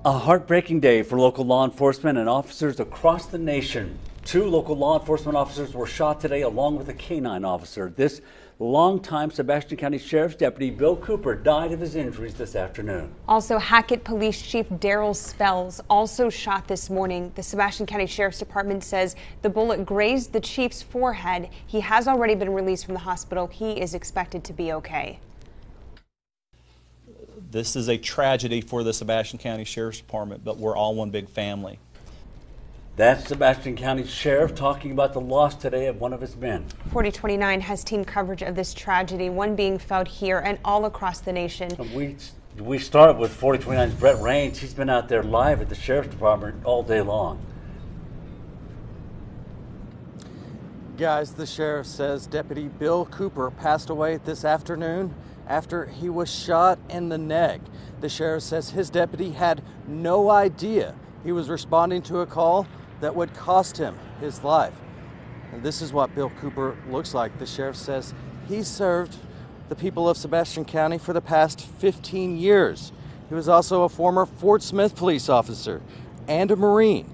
A heartbreaking day for local law enforcement and officers across the nation. 2 local law enforcement officers were shot today along with a canine officer. This longtime Sebastian County Sheriff's Deputy Bill Cooper died of his injuries this afternoon. Also, Hackett Police Chief Daryl Spells also shot this morning. The Sebastian County Sheriff's Department says the bullet grazed the chief's forehead. He has already been released from the hospital. He is expected to be okay. This is a tragedy for the Sebastian County Sheriff's Department, but we're all one big family. That's Sebastian County Sheriff talking about the loss today of one of his men. 4029 has team coverage of this tragedy, one being felt here and all across the nation. We start with 4029's Brett Rains. He's been out there live at the Sheriff's Department all day long. Guys, the sheriff says Deputy Bill Cooper passed away this afternoon after he was shot in the neck. The sheriff says his deputy had no idea he was responding to a call that would cost him his life. And this is what Bill Cooper looks like. The sheriff says he served the people of Sebastian County for the past 15 years. He was also a former Fort Smith police officer and a Marine.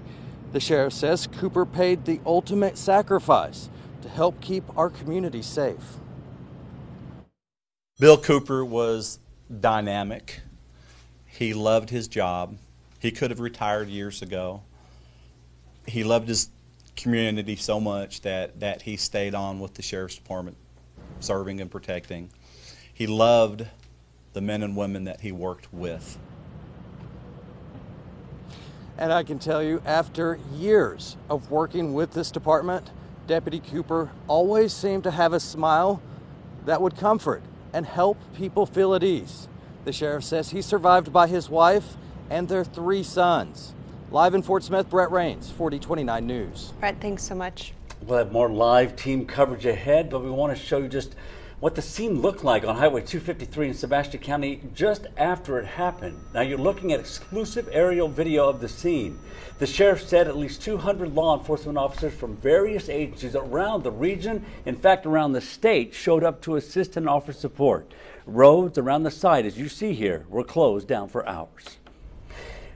The sheriff says Cooper paid the ultimate sacrifice to help keep our community safe. Bill Cooper was dynamic. He loved his job. He could have retired years ago. He loved his community so much that he stayed on with the Sheriff's Department, serving and protecting. He loved the men and women that he worked with. And I can tell you, after years of working with this department, Deputy Cooper always seemed to have a smile that would comfort and help people feel at ease. The sheriff says he's survived by his wife and their 3 sons. Live in Fort Smith, Brett Rains, 4029 News. Brett, thanks so much. We'll have more live team coverage ahead, but we want to show you just what the scene looked like on Highway 253 in Sebastian County just after it happened. Now you're looking at exclusive aerial video of the scene. The sheriff said at least 200 law enforcement officers from various agencies around the region, in fact around the state, showed up to assist and offer support. Roads around the site, as you see here, were closed down for hours.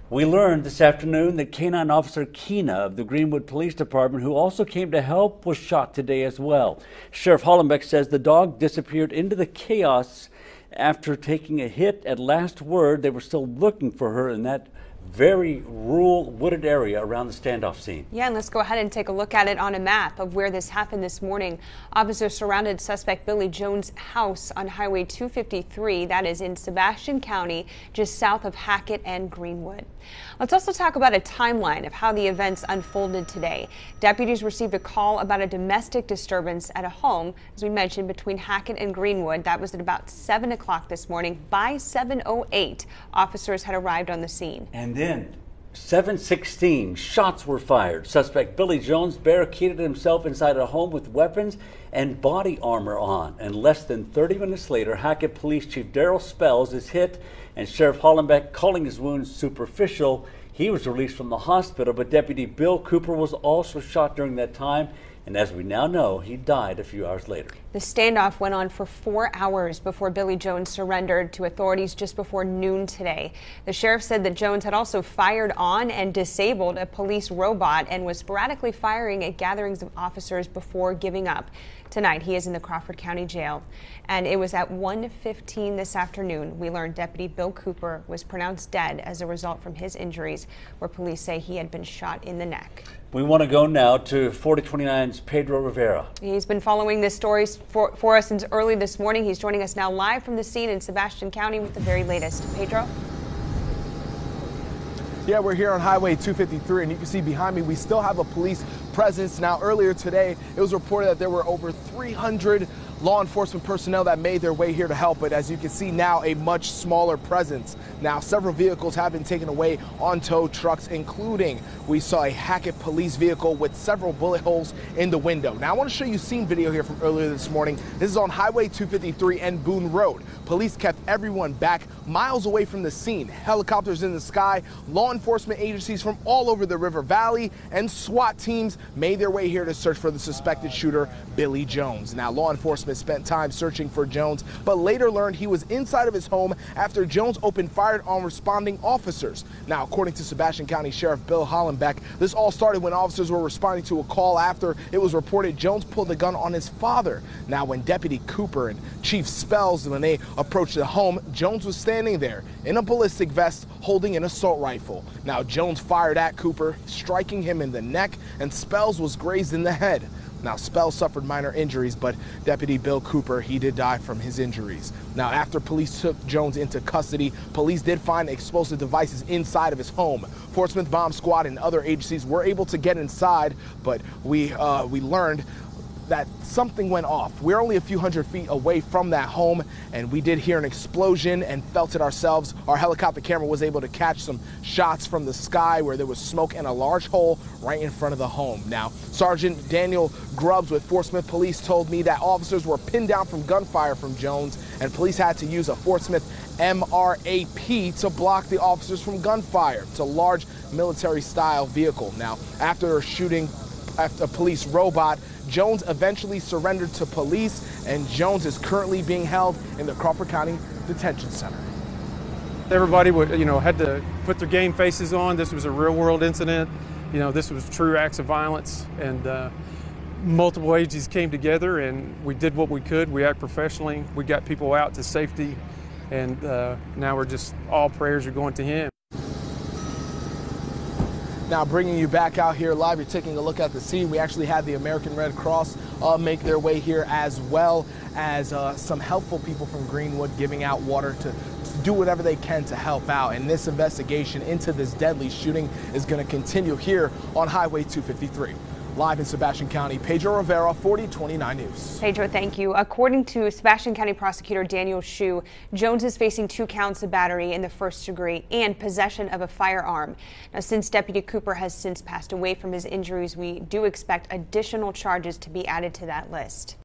We learned this afternoon that Canine Officer Keena of the Greenwood Police Department, who also came to help, was shot today as well. Sheriff Hollenbeck says the dog disappeared into the chaos after taking a hit. At last word, they were still looking for her in that very rural wooded area around the standoff scene. Yeah, and let's go ahead and take a look at it on a map of where this happened this morning. Officers surrounded suspect Billy Jones' house on Highway 253, that is in Sebastian County, just south of Hackett and Greenwood. Let's also talk about a timeline of how the events unfolded today. Deputies received a call about a domestic disturbance at a home, as we mentioned, between Hackett and Greenwood. That was at about 7 o'clock this morning. By 7:08, officers had arrived on the scene. And then 7:16, shots were fired. Suspect Billy Jones barricaded himself inside a home with weapons and body armor on. And less than 30 minutes later, Hackett Police Chief Daryl Spells is hit, and Sheriff Hollenbeck, calling his wounds superficial, he was released from the hospital. But Deputy Bill Cooper was also shot during that time, and as we now know, he died a few hours later. The standoff went on for 4 hours before Billy Jones surrendered to authorities just before noon today. The sheriff said that Jones had also fired on and disabled a police robot and was sporadically firing at gatherings of officers before giving up. Tonight, he is in the Crawford County Jail. And it was at 1:15 this afternoon we learned Deputy Bill Cooper was pronounced dead as a result from his injuries, where police say he had been shot in the neck. We want to go now to 4029's Pedro Rivera. He's been following this story for us since early this morning. He's joining us now live from the scene in Sebastian County with the very latest. Pedro? Yeah, we're here on Highway 253, and you can see behind me we still have a police presence. Now, earlier today, it was reported that there were over 300 law enforcement personnel that made their way here to help, but as you can see now, a much smaller presence. Now, several vehicles have been taken away on tow trucks, including we saw a Hackett police vehicle with several bullet holes in the window. Now, I want to show you scene video here from earlier this morning. This is on Highway 253 and Boone Road. Police kept everyone back miles away from the scene. Helicopters in the sky, law enforcement agencies from all over the River Valley, and SWAT teams made their way here to search for the suspected shooter, Billy Jones. Now, law enforcement spent time searching for Jones, but later learned he was inside of his home after Jones opened fire fired on responding officers. Now, according to Sebastian County Sheriff Bill Hollenbeck, this all started when officers were responding to a call after it was reported Jones pulled the gun on his father. Now, when Deputy Cooper and Chief Spells, when they approached the home, Jones was standing there in a ballistic vest holding an assault rifle. Now, Jones fired at Cooper, striking him in the neck, and Spells was grazed in the head. Now, Spells suffered minor injuries, but Deputy Bill Cooper, he did die from his injuries. Now, after police took Jones into custody, police did find explosive devices inside of his home. Fort Smith Bomb Squad and other agencies were able to get inside, but we learned that something went off. We're only a few hundred feet away from that home, and we did hear an explosion and felt it ourselves. Our helicopter camera was able to catch some shots from the sky where there was smoke and a large hole right in front of the home. Now, Sergeant Daniel Grubbs with Fort Smith Police told me that officers were pinned down from gunfire from Jones, and police had to use a Fort Smith MRAP to block the officers from gunfire. It's a large military-style vehicle. Now, after shooting a police robot, Jones eventually surrendered to police, and Jones is currently being held in the Crawford County Detention Center. Everybody would, had to put their game faces on. This was a real-world incident. This was true acts of violence, and multiple agencies came together, and we did what we could. We acted professionally. We got people out to safety, and now we're just, all prayers are going to him. Now, bringing you back out here live, you're taking a look at the scene. We actually had the American Red Cross make their way here, as well as some helpful people from Greenwood giving out water to do whatever they can to help out. And this investigation into this deadly shooting is going to continue here on Highway 253. Live in Sebastian County, Pedro Rivera, 4029 News. Pedro, thank you. According to Sebastian County Prosecutor Daniel Shu, Jones is facing 2 counts of battery in the first degree and possession of a firearm. Now, since Deputy Cooper has since passed away from his injuries, we do expect additional charges to be added to that list.